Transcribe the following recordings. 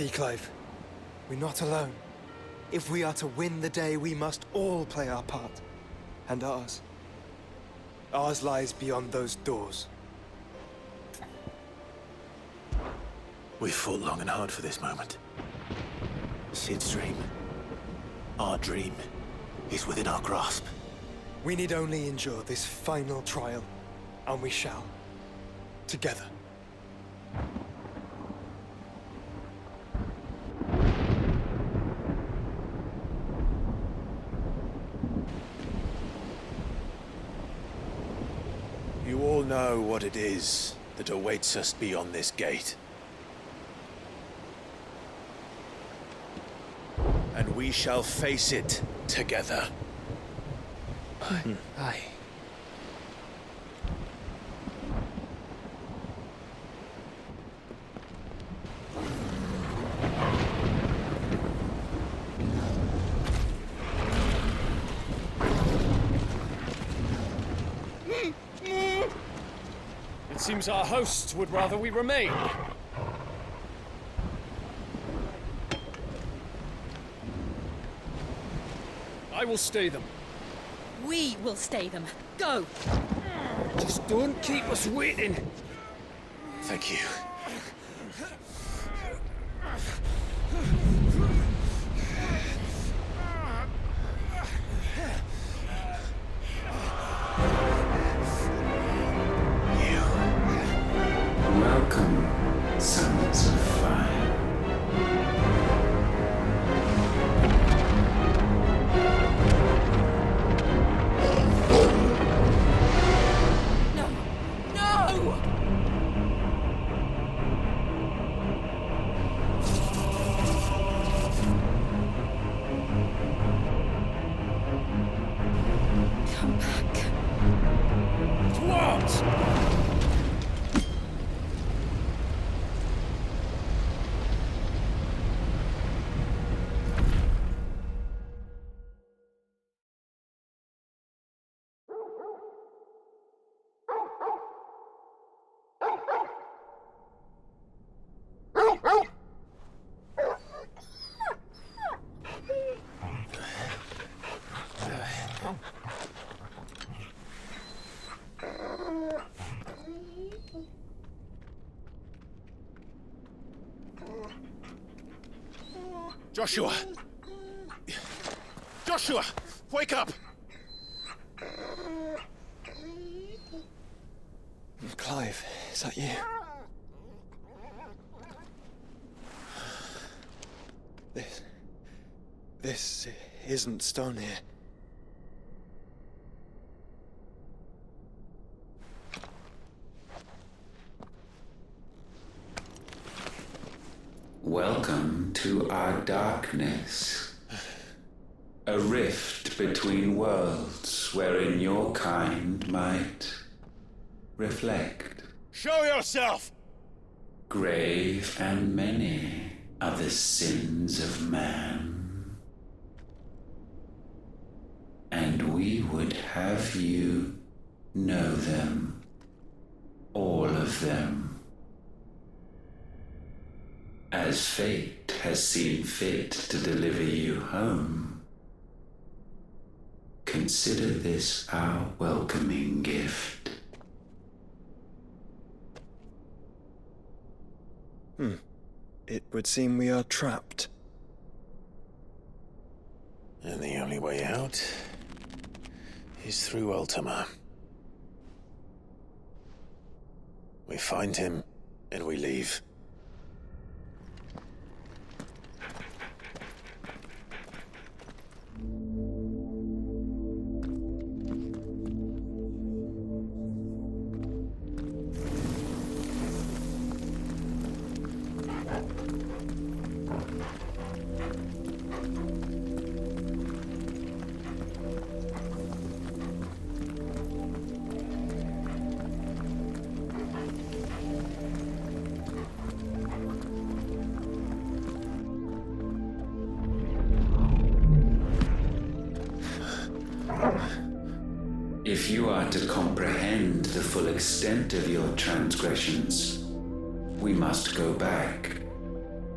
See, Clive, we're not alone. If we are to win the day, we must all play our part. And ours. Ours lies beyond those doors. We've fought long and hard for this moment. Sid's dream, our dream, is within our grasp. We need only endure this final trial, and we shall. Together. You all know what it is that awaits us beyond this gate. And we shall face it together. Aye. It seems our hosts would rather we remain. I will stay them. We will stay them. Go! Just don't keep us waiting. Thank you. Welcome, sons of fire. No! No! Come back. Towards! Joshua! Joshua! Wake up! Clive, is that you? This isn't stone here. Welcome to our darkness. A rift between worlds wherein your kind might reflect. Show yourself! Grave and many are the sins of man. And we would have you know them, all of them. As fate has seen fit to deliver you home, consider this our welcoming gift. It would seem we are trapped. And the only way out is through Ultima. We find him, and we leave. If you are to comprehend the full extent of your transgressions, we must go back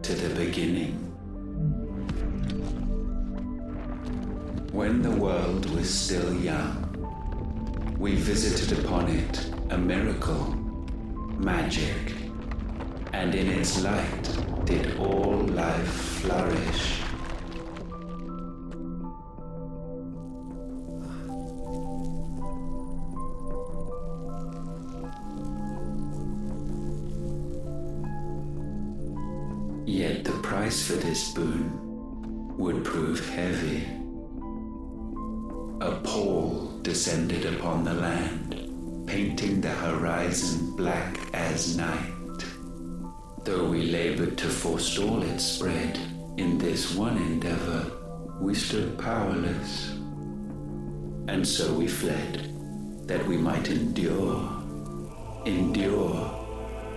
to the beginning. When the world was still young, we visited upon it a miracle, magic, and in its light did all life flourish. Yet the price for this boon would prove heavy. A pall descended upon the land, painting the horizon black as night. Though we labored to forestall its spread, in this one endeavor we stood powerless. And so we fled, that we might endure,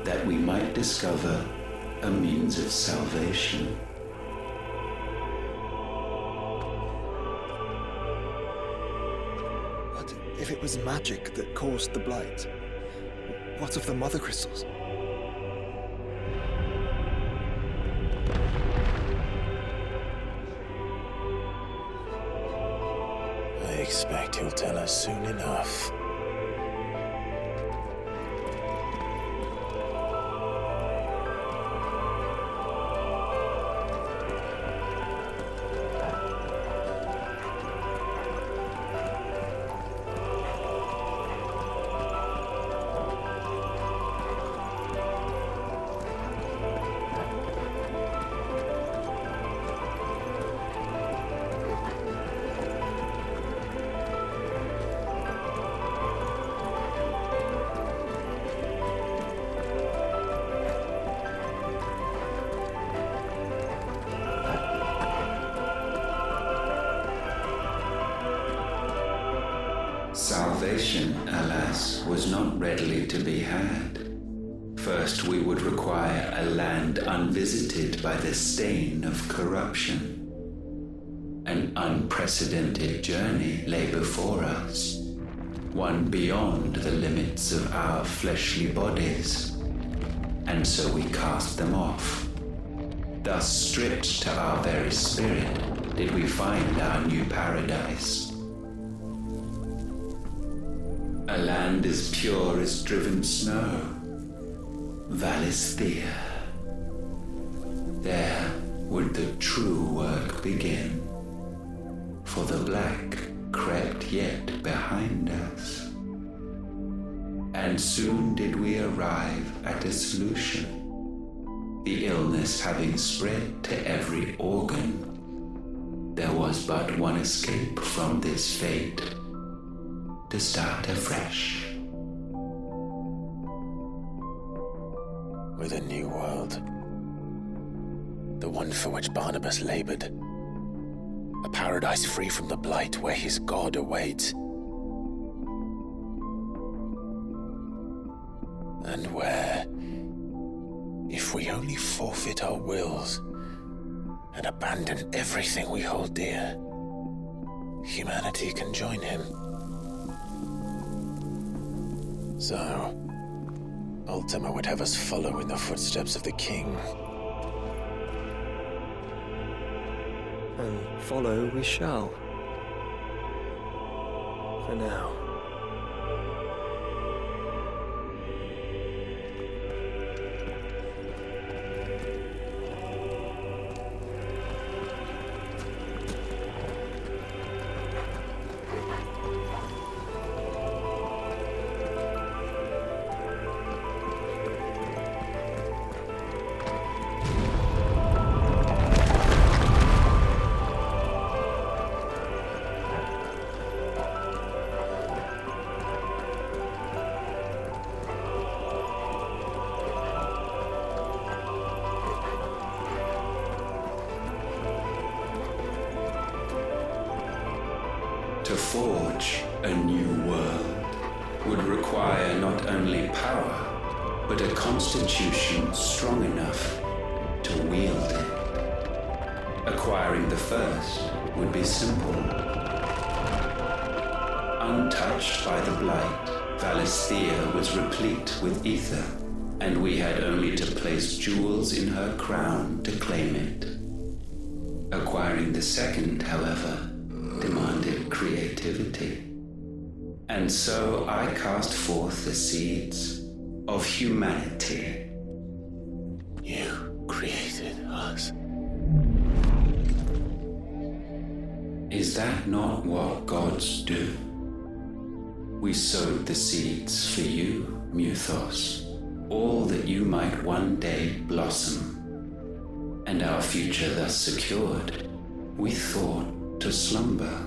that we might discover a means of salvation. But if it was magic that caused the blight, what of the mother crystals? I expect he'll tell us soon enough. Salvation, alas, was not readily to be had. First, we would require a land unvisited by the stain of corruption. An unprecedented journey lay before us, one beyond the limits of our fleshly bodies, and so we cast them off. Thus, stripped to our very spirit, did we find our new paradise. A land as pure as driven snow, Valisthea. There would the true work begin, for the black crept yet behind us. And soon did we arrive at a solution. The illness having spread to every organ, there was but one escape from this fate: to start afresh. With a new world. The one for which Barnabas labored. A paradise free from the blight where his God awaits. And where, if we only forfeit our wills and abandon everything we hold dear, humanity can join him. So, Ultima would have us follow in the footsteps of the king. And follow we shall. For now. To forge a new world would require not only power, but a constitution strong enough to wield it. Acquiring the first would be simple. Untouched by the blight, Valisthea was replete with ether, and we had only to place jewels in her crown to claim it. Acquiring the second, however, demanded creativity. And so I cast forth the seeds of humanity. You created us. Is that not what gods do? We sowed the seeds for you, Muthos, all that you might one day blossom. And our future thus secured, we thought to slumber,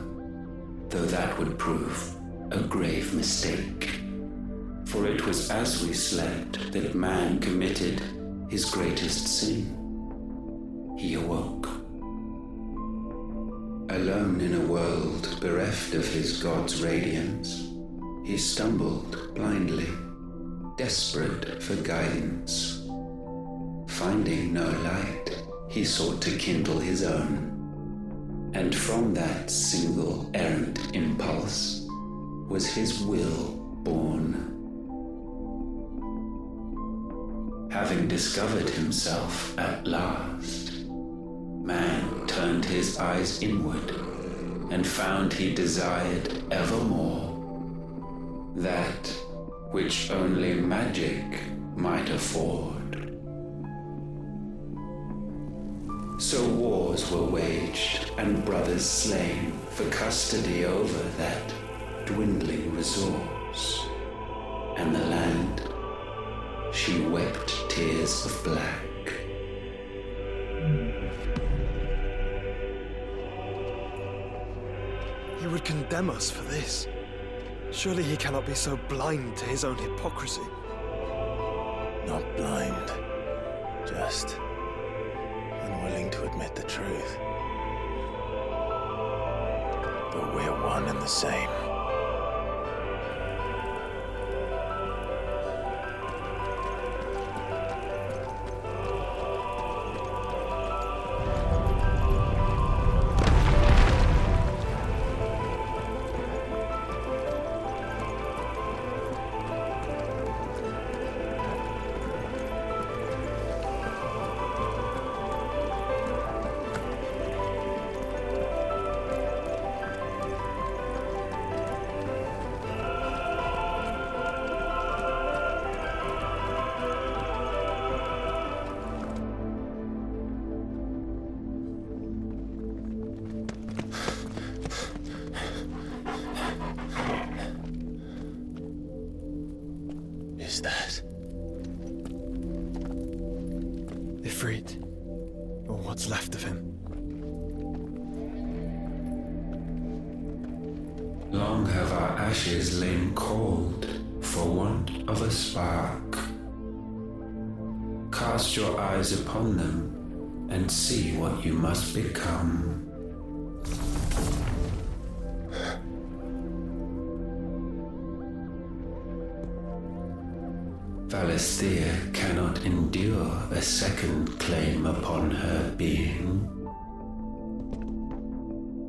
though that would prove a grave mistake. For it was as we slept that man committed his greatest sin. He awoke. Alone in a world bereft of his god's radiance, he stumbled blindly, desperate for guidance. Finding no light, he sought to kindle his own. And from that single errant impulse was his will born. Having discovered himself at last, man turned his eyes inward and found he desired evermore that which only magic might afford. So wars were waged and brothers slain for custody over that dwindling resource, and the land, she wept tears of black. He would condemn us for this. Surely he cannot be so blind to his own hypocrisy. Not blind, just unwilling to admit the truth. But we're one and the same. Is that? Ifrit, or what's left of him. Long have our ashes lain cold for want of a spark. Cast your eyes upon them and see what you must become. Valisthea cannot endure a second claim upon her being.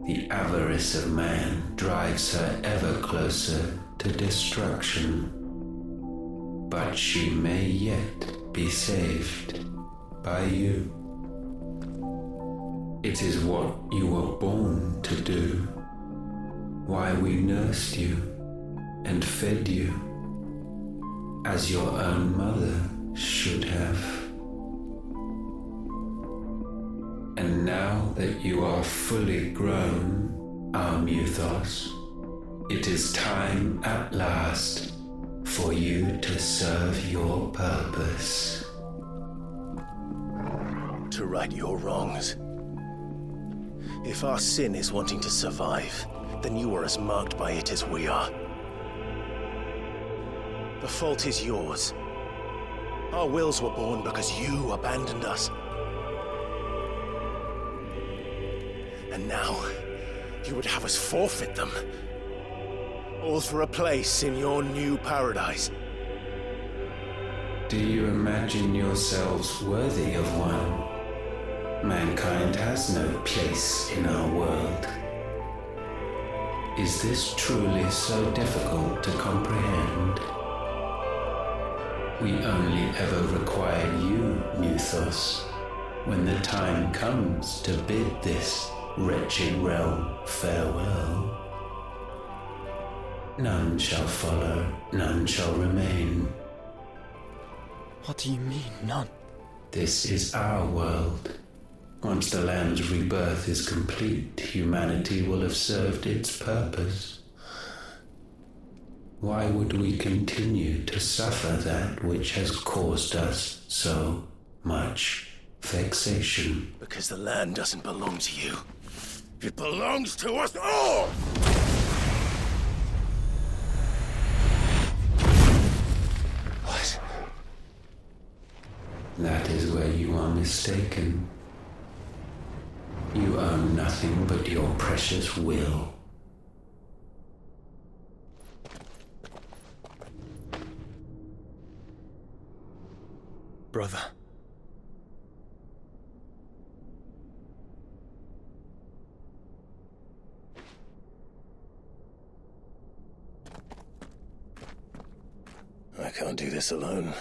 The avarice of man drives her ever closer to destruction, but she may yet be saved by you. It is what you were born to do, why we nursed you and fed you, as your own mother should have. And now that you are fully grown, our Muthos, it is time at last for you to serve your purpose. To right your wrongs. If our sin is wanting to survive, then you are as marked by it as we are. The fault is yours. Our wills were born because you abandoned us. And now, you would have us forfeit them. All for a place in your new paradise. Do you imagine yourselves worthy of one? Mankind has no place in our world. Is this truly so difficult to comprehend? We only ever require you, Muthos, when the time comes to bid this wretched realm farewell. None shall follow, none shall remain. What do you mean, none? This is our world. Once the land's rebirth is complete, humanity will have served its purpose. Why would we continue to suffer that which has caused us so much vexation? Because the land doesn't belong to you. It belongs to us all! What? That is where you are mistaken. You own nothing but your precious will. Brother. I can't do this alone.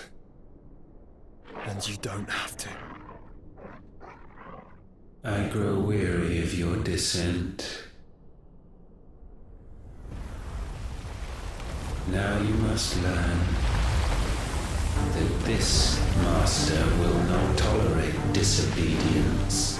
And you don't have to. I grow weary of your dissent. Now you must learn that this master will not tolerate disobedience.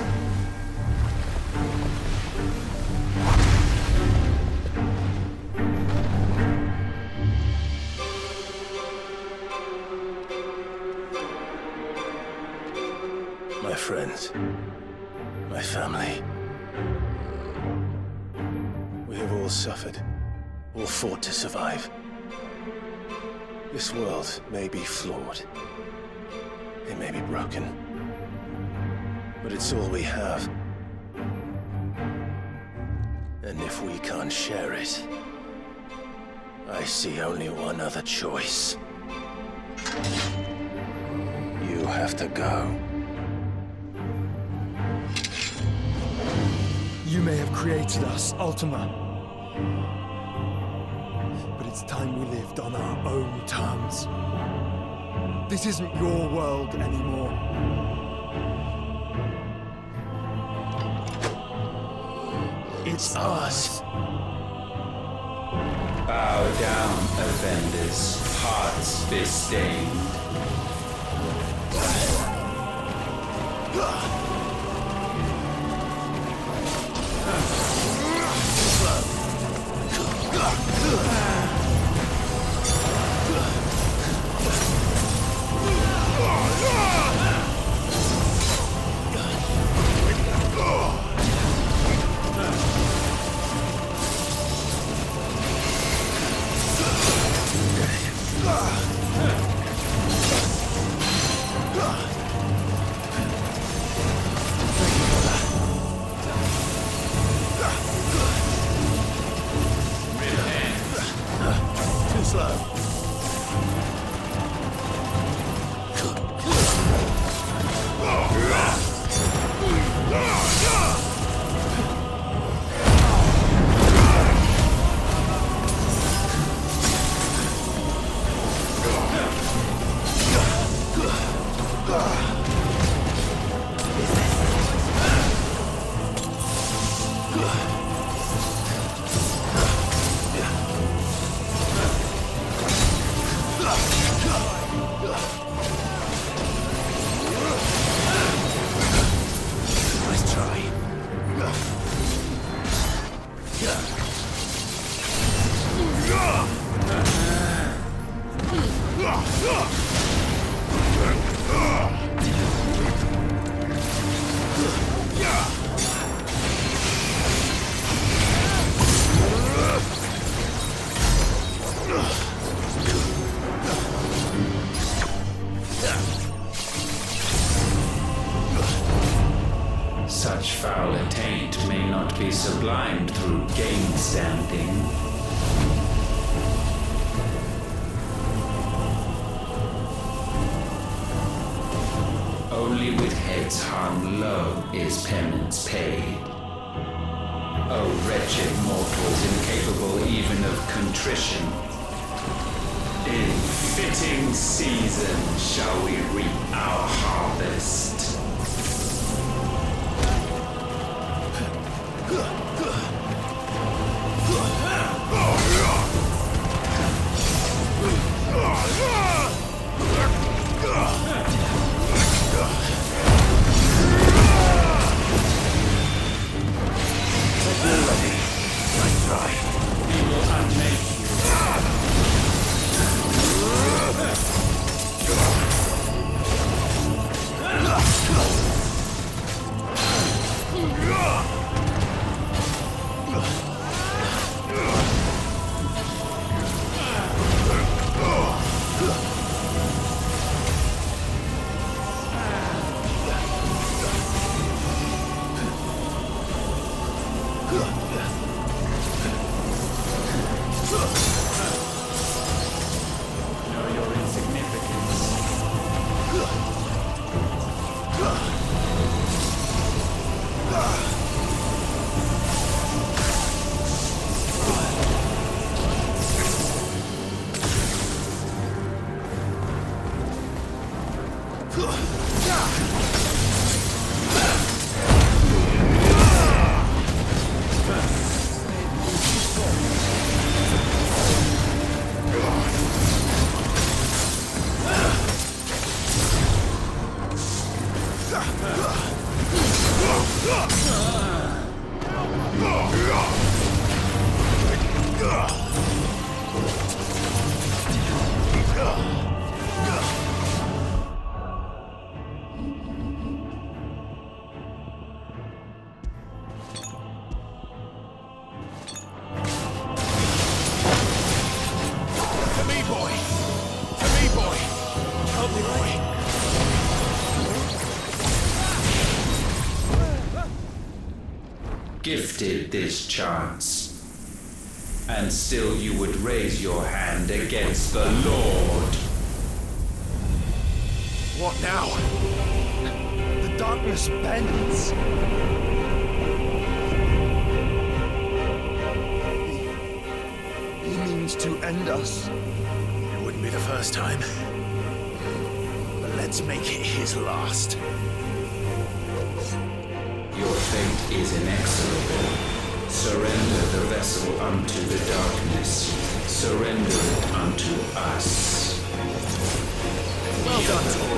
My friends, my family. We have all suffered, all fought to survive. This world may be flawed. It may be broken. But it's all we have. And if we can't share it, I see only one other choice. You have to go. You may have created us, Ultima. But it's time we lived on our own terms. This isn't your world anymore. It's ours. Bow down, offenders, hearts disdained. Such foul attaint may not be sublimed through game standing. Only with heads hung low is penance paid. O wretched mortals incapable even of contrition, in fit fitting season shall we reap our harvest. Gifted this chance, and still you would raise your hand against the Lord. What now? The darkness bends. He means to end us. It wouldn't be the first time. But let's make it his last. Your fate is inexorable. Surrender the vessel unto the darkness. Surrender it unto us. Well done.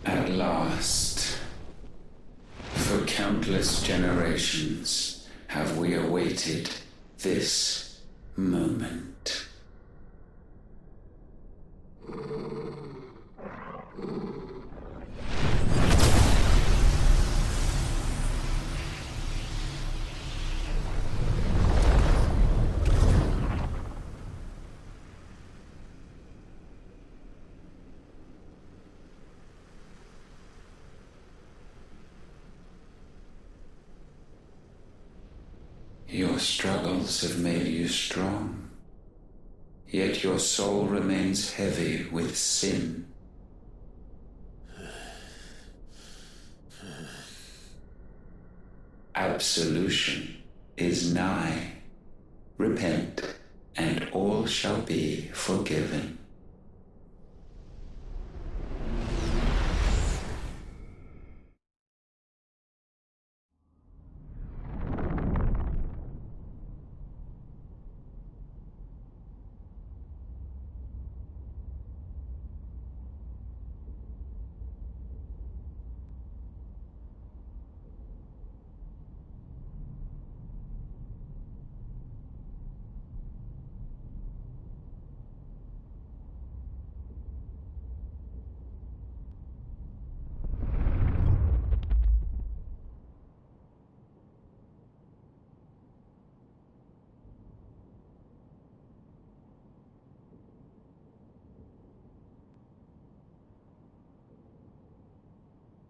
At last, for countless generations, have we awaited this moment. Your struggles have made you strong, yet your soul remains heavy with sin. Absolution is nigh. Repent, and all shall be forgiven.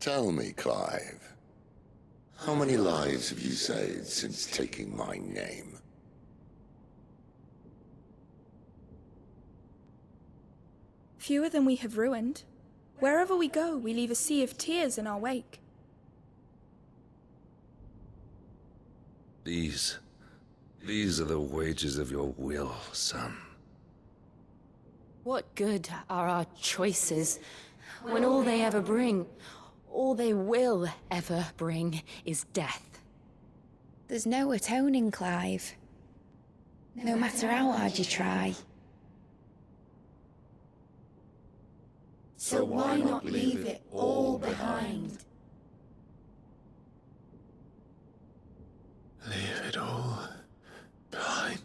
Tell me, Clive, how many lives have you saved since taking my name? Fewer than we have ruined. Wherever we go, we leave a sea of tears in our wake. These are the wages of your will, son. What good are our choices when all they ever bring, all they will ever bring, is death? There's no atoning, Clive. No matter how hard you try. So why not leave it all behind? Leave it all behind.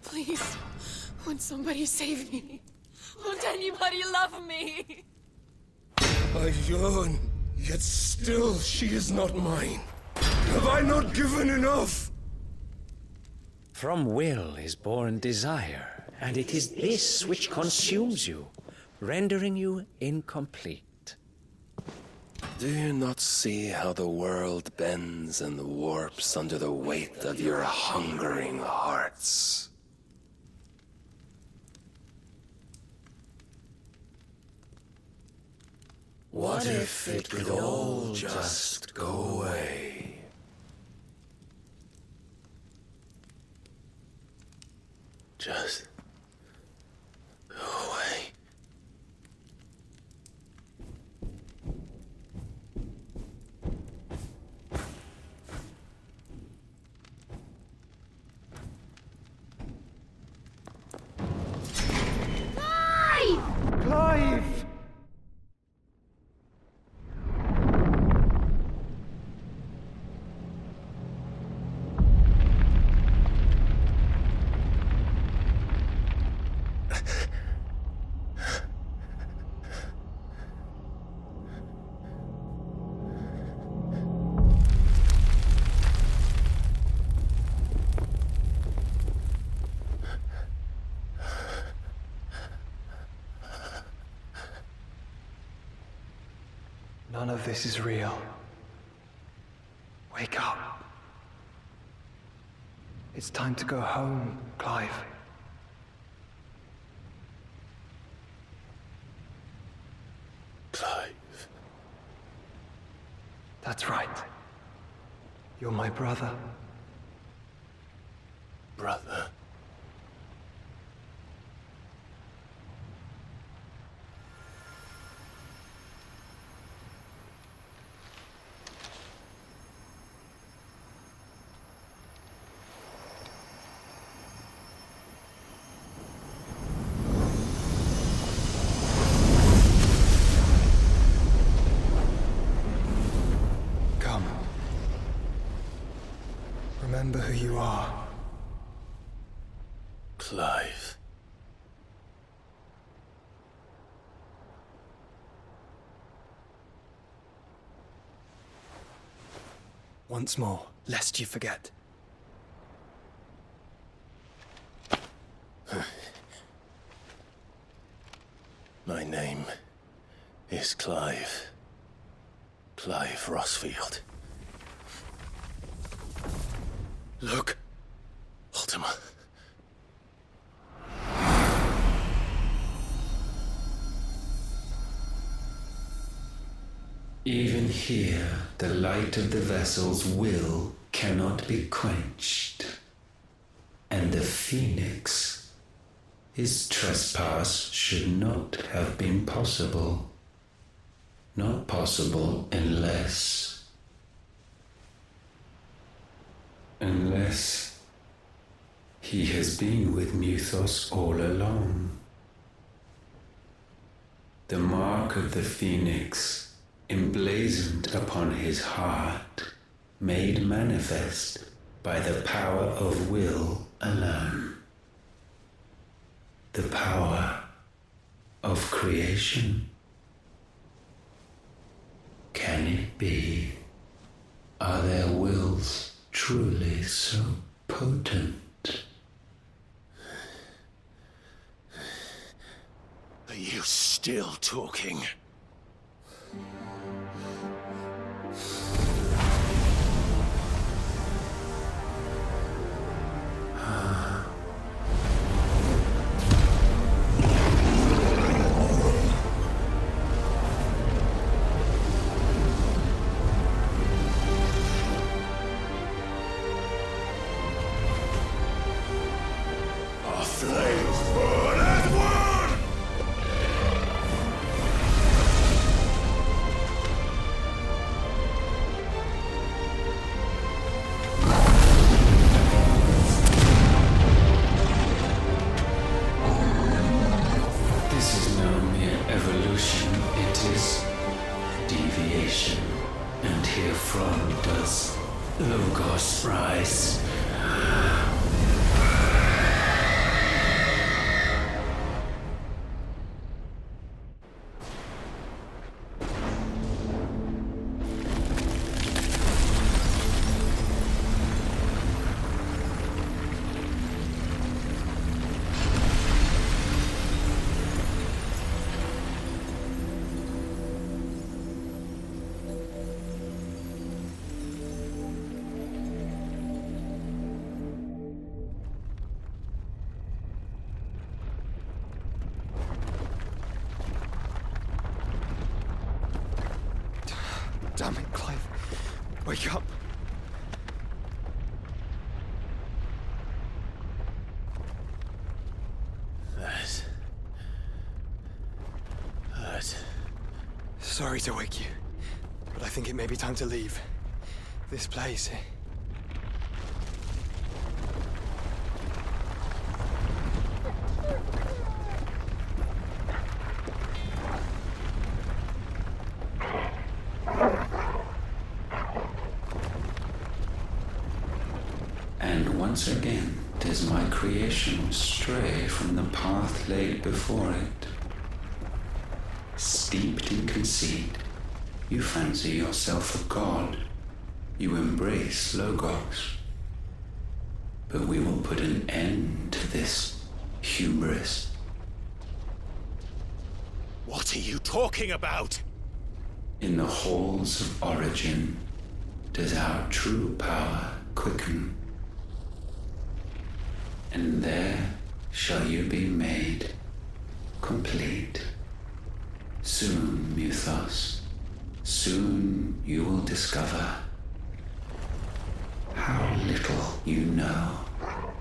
Please, won't somebody save me? Won't anybody love me? I yearn, yet still she is not mine. Have I not given enough? From will is born desire, and it is this which consumes you, rendering you incomplete. Do you not see how the world bends and warps under the weight of your hungering hearts? What if it could all just go away? Just go away. Clive! None of this is real. Wake up. It's time to go home, Clive. Clive. That's right. You're my brother. Brother. Remember who you are. Clive. Once more, lest you forget. My name is Clive. Clive Rossfield. Look, Ultima. Even here, the light of the vessel's will cannot be quenched. And the Phoenix, his trespass should not have been possible. Not possible unless he has been with Muthos all along. The mark of the Phoenix, emblazoned upon his heart, made manifest by the power of will alone. The power of creation. Can it be? Are their wills truly so potent? Are you still talking? Damn it, Clive. Wake up. That hurt. Sorry to wake you, but I think it may be time to leave. This place. And once again, does my creation stray from the path laid before it? Steeped in conceit, you fancy yourself a god. You embrace Logos. But we will put an end to this hubris. What are you talking about? In the halls of origin, does our true power quicken. And there shall you be made complete. Soon, Mythos, soon you will discover how little you know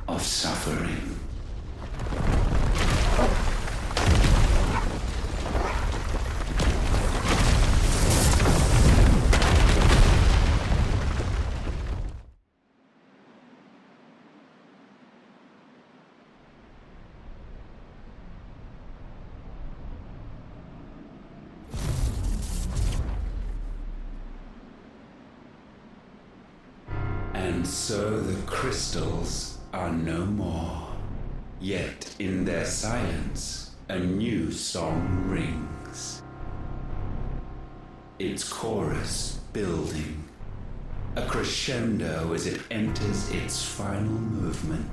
of suffering. And so the crystals are no more. Yet in their silence, a new song rings. Its chorus building, a crescendo as it enters its final movement,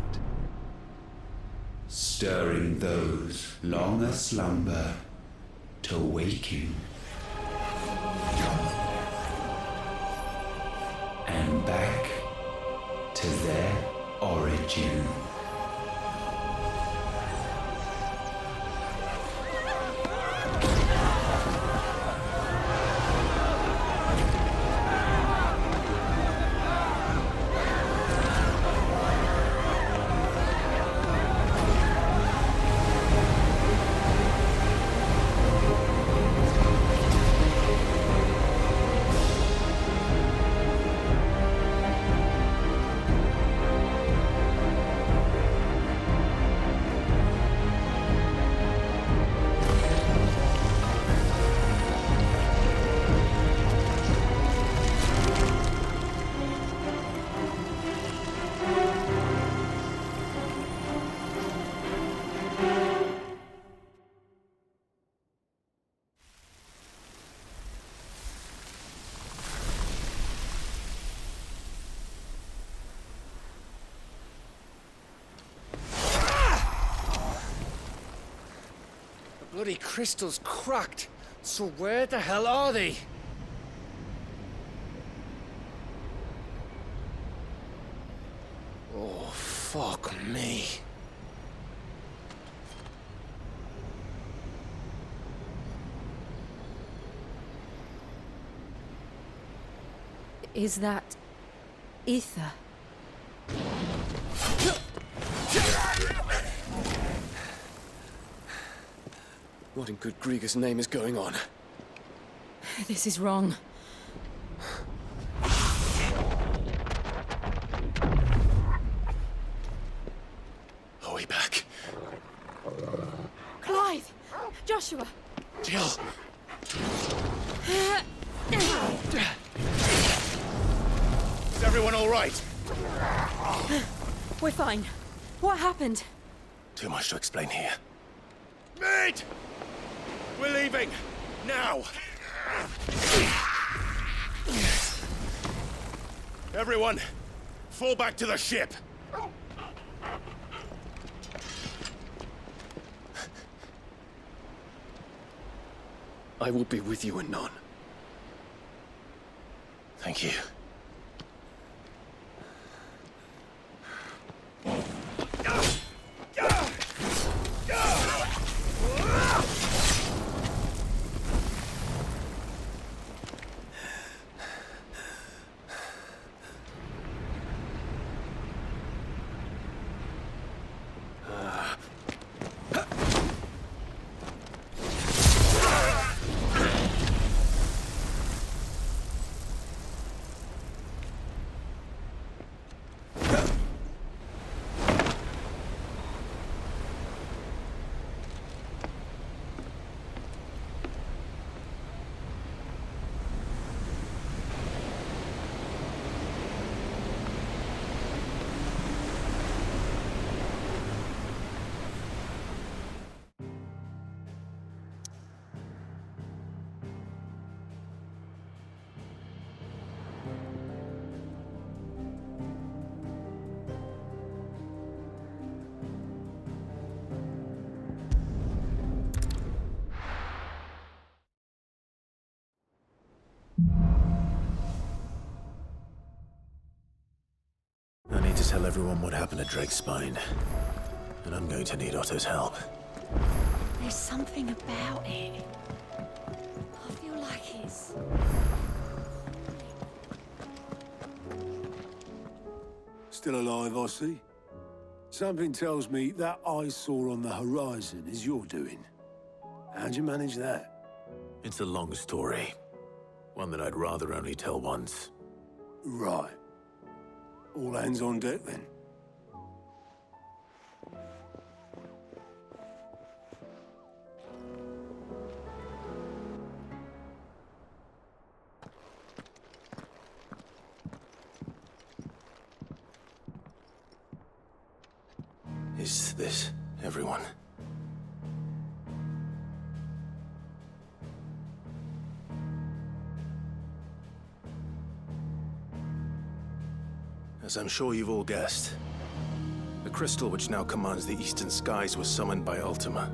stirring those long aslumber to waking. And back to their origin. Bloody crystal's cracked. So where the hell are they? Oh, fuck me. Is that ether? What in good Grieger's name is going on? This is wrong. Are we back? Clive! Joshua! Jill! Is everyone all right? We're fine. What happened? Too much to explain here. Mate! We're leaving! Now! Everyone, fall back to the ship! I will be with you anon. Thank you. tell everyone what happened at Drake's spine. And I'm going to need Otto's help. There's something about it. I feel like it's... Still alive, I see. Something tells me that eyesore on the horizon is your doing. How'd you manage that? It's a long story. One that I'd rather only tell once. Right. All hands on deck, then. Is this everyone? As I'm sure you've all guessed, the crystal which now commands the eastern skies was summoned by Ultima.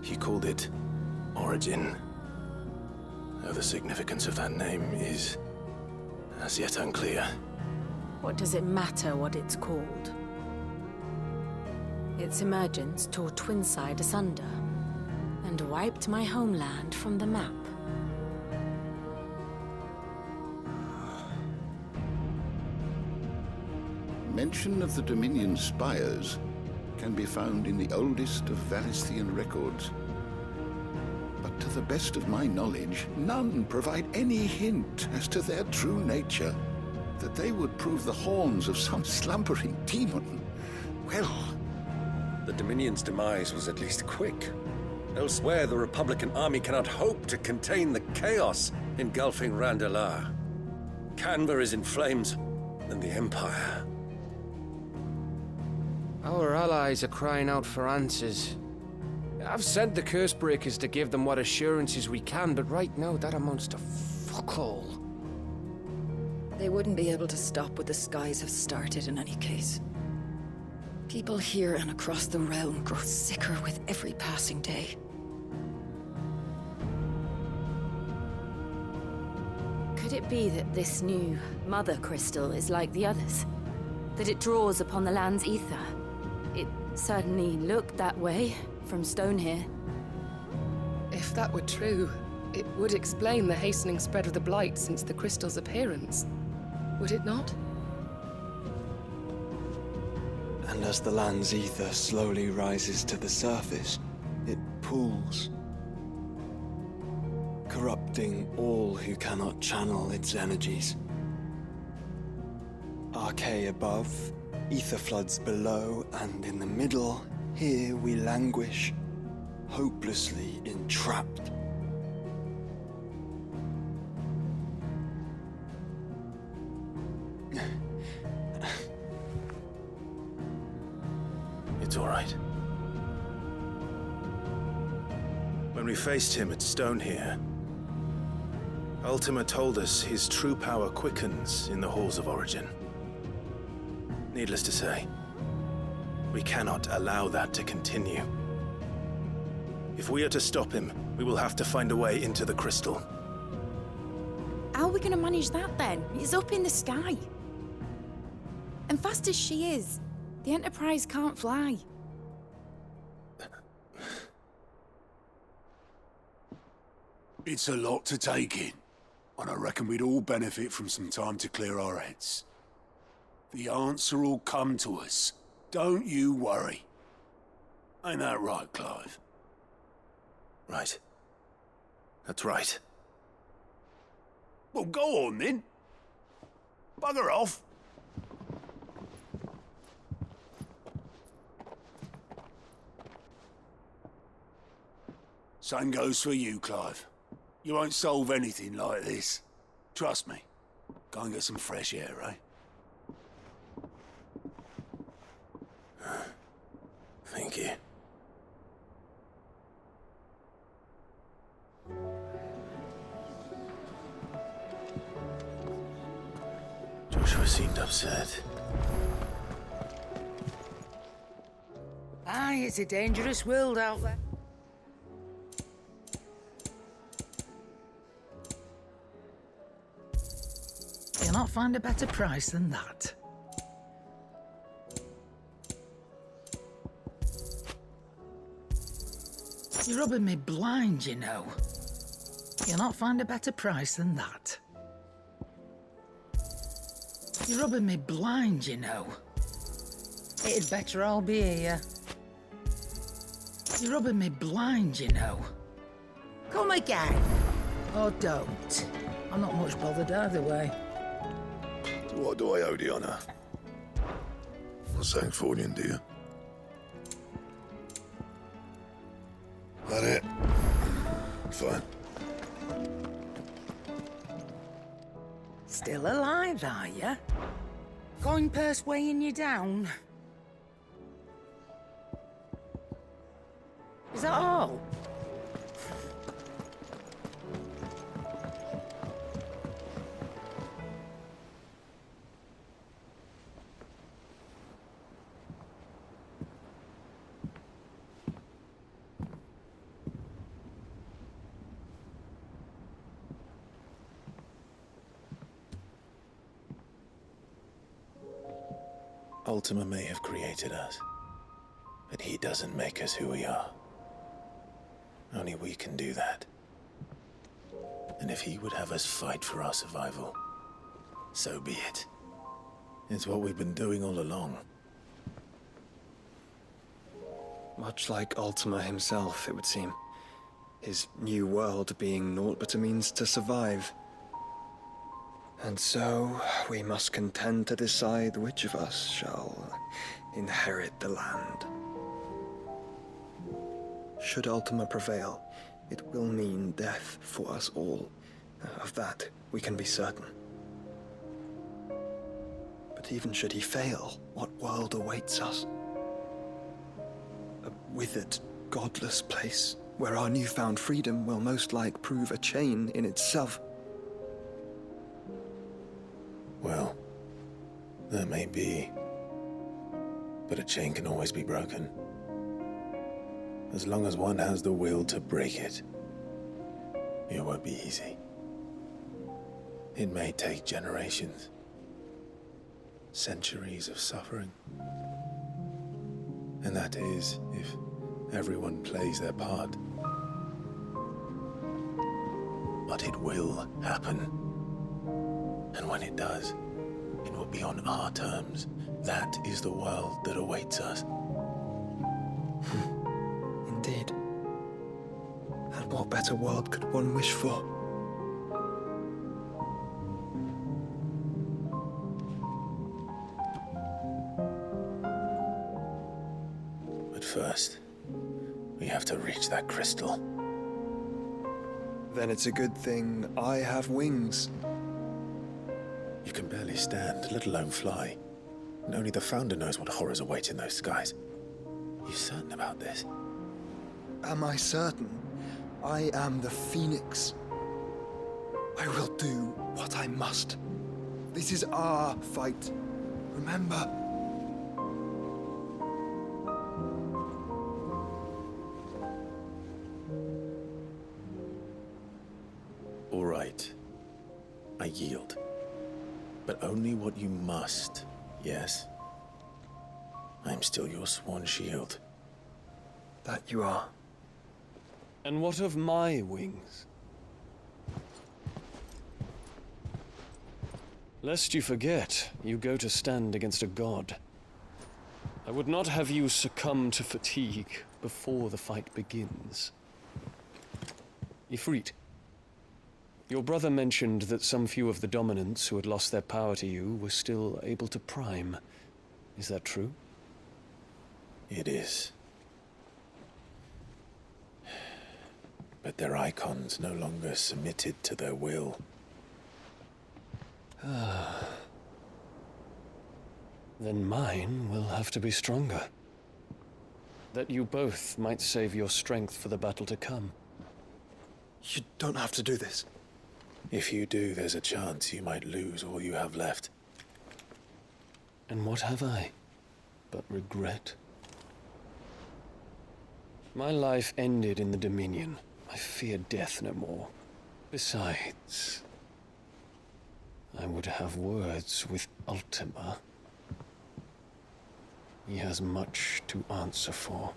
He called it Origin. Though the significance of that name is as yet unclear. What does it matter what it's called? Its emergence tore Twinside asunder and wiped my homeland from the map. Mention of the Dominion spires can be found in the oldest of Valisthian records. But to the best of my knowledge, none provide any hint as to their true nature. That they would prove the horns of some slumbering demon. Well... The Dominion's demise was at least quick. Elsewhere, the Republican army cannot hope to contain the chaos engulfing Randalar. Canva is in flames, and the Empire. Our allies are crying out for answers. I've sent the Cursebreakers to give them what assurances we can, but right now that amounts to fuck all. They wouldn't be able to stop what the skies have started in any case. People here and across the realm grow sicker with every passing day. Could it be that this new Mother Crystal is like the others? That it draws upon the land's ether? It certainly looked that way from stone here. If that were true, it would explain the hastening spread of the Blight since the crystal's appearance. Would it not? And as the land's ether slowly rises to the surface, it pools, corrupting all who cannot channel its energies. Archay above, ether floods below, and in the middle, here we languish, hopelessly entrapped. It's all right. When we faced him at Stone here, Ultima told us his true power quickens in the halls of Origin. Needless to say, we cannot allow that to continue. If we are to stop him, we will have to find a way into the crystal. How are we going to manage that then? It's up in the sky. And fast as she is, the Enterprise can't fly. It's a lot to take in, and I reckon we'd all benefit from some time to clear our heads. The answer will come to us. Don't you worry. Ain't that right, Clive? Right. That's right. Well, go on then. Bugger off. Same goes for you, Clive. You won't solve anything like this. Trust me. Go and get some fresh air, eh? Thank you. Joshua seemed upset. Aye, it's a dangerous world out there. You'll not find a better price than that. You're rubbing me blind, you know. You'll not find a better price than that. You're rubbing me blind, you know. It'd better all be here. You're rubbing me blind, you know. Come again. Or don't. I'm not much bothered either way. So what do I owe the honor? Not saying fortune, do you? That it? Fine. Still alive, are you? Coin purse weighing you down? Is that all? Ultima may have created us, but he doesn't make us who we are. Only we can do that. And if he would have us fight for our survival, so be it. It's what we've been doing all along. Much like Ultima himself, it would seem. His new world being naught but a means to survive. And so, we must contend to decide which of us shall inherit the land. Should Ultima prevail, it will mean death for us all. Of that, we can be certain. But even should he fail, what world awaits us? A withered, godless place, where our newfound freedom will most like prove a chain in itself. Well, that may be, but a chain can always be broken. As long as one has the will to break it, it won't be easy. It may take generations, centuries of suffering. And that is if everyone plays their part. But it will happen. And when it does, it will be on our terms. That is the world that awaits us. Indeed. And what better world could one wish for? But first, we have to reach that crystal. Then it's a good thing I have wings. You can barely stand, let alone fly. And only the Founder knows what horrors await in those skies. You certain about this? Am I certain? I am the Phoenix. I will do what I must. This is our fight. Remember? All right. I yield. But only what you must, yes? I'm still your sworn shield. That you are. And what of my wings? Lest you forget, you go to stand against a god. I would not have you succumb to fatigue before the fight begins. Ifrit, your brother mentioned that some few of the dominants who had lost their power to you were still able to prime. Is that true? It is. But their icons no longer submitted to their will. Then mine will have to be stronger. That you both might save your strength for the battle to come. You don't have to do this. If you do, there's a chance you might lose all you have left. And what have I but regret? My life ended in the Dominion. I fear death no more. Besides, I would have words with Ultima. He has much to answer for.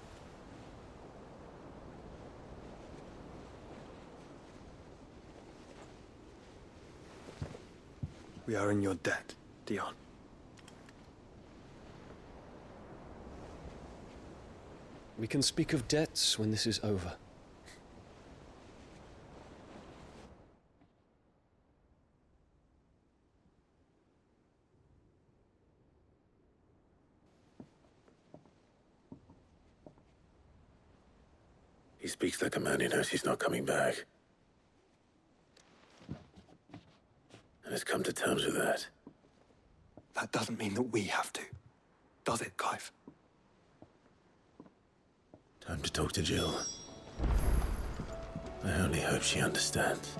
We are in your debt, Dion. We can speak of debts when this is over. He speaks like a man who knows he's not coming back. And has come to terms with that. That doesn't mean that we have to, does it, Clive? Time to talk to Jill. I only hope she understands.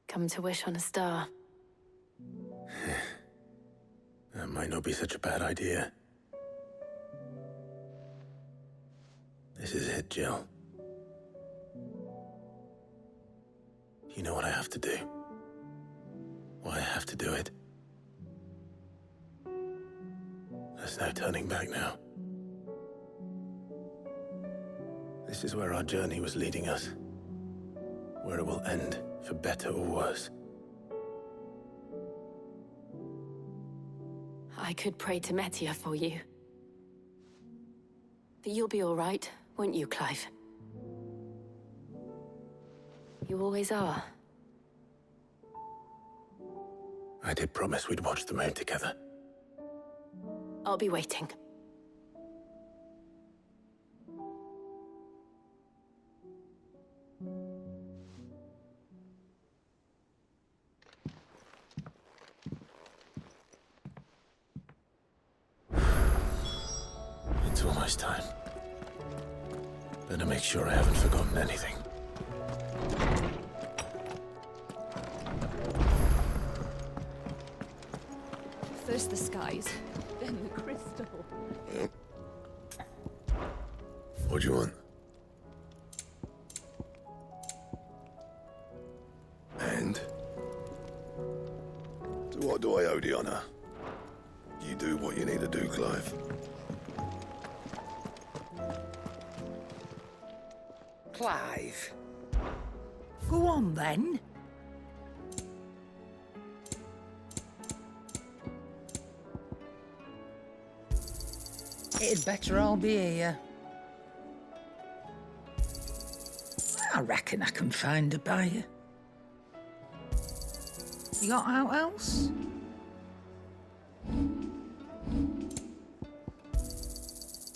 Come to wish on a star. That might not be such a bad idea. This is it, Jill. You know what I have to do. Why I have to do it. There's no turning back now. This is where our journey was leading us. Where it will end, for better or worse. I could pray to Metia for you. But you'll be all right, won't you, Clive? You always are. I did promise we'd watch the moon together. I'll be waiting. It's almost time. Better make sure I haven't forgotten anything. First the skies, then the crystal. Yep. What do you want? And? To what do I owe the honor? You do what you need to do, Clive. Clive. Go on, then. It'd better all be here. I reckon I can find a buyer. You got out else?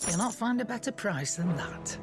You'll not find a better price than that.